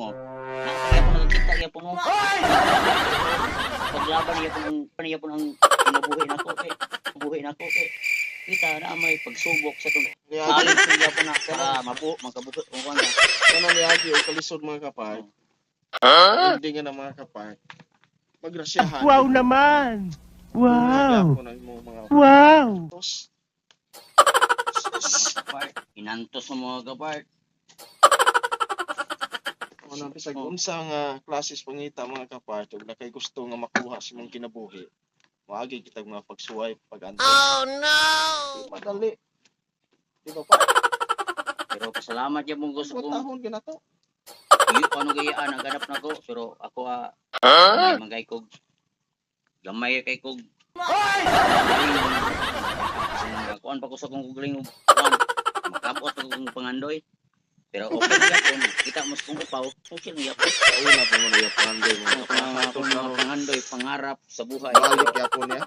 Oh. Nakakaya po nakakita niya po mo. Paglaban niya po ang nabuhay na ko. Nabuhay na ko. Kita na may pagsubok sa itong alin siya po na para magkabuto. Kanon niagi o kalisod mga kapay. Hindi nga ng mga kapay. Magrasyahan. Wow naman! Wow! Mga Wow! tos. Kapart. Inantos sa mga kapart. Ano bisag unsa nga klases pangita mga kapay ug nakay gusto nga makuha sa mong kinabuhi. Maagi kita mga pagsuway pag-antos. Oh no. Madali. Di ba pa? Pero pasalamat yung mong gusto kong Tahon ka na to. paano gayaan ang ganap na ko. Pero ako magay kog gamay kay kog kuan pa ko sa kong guling makabot ko kong pangandoy. Pero okay na kung kita mas kung upaw, okay na yapon. Una pa mo na yung pangandoy mo. Pangandoy, pangarap sa buhay. Balik yapon ya.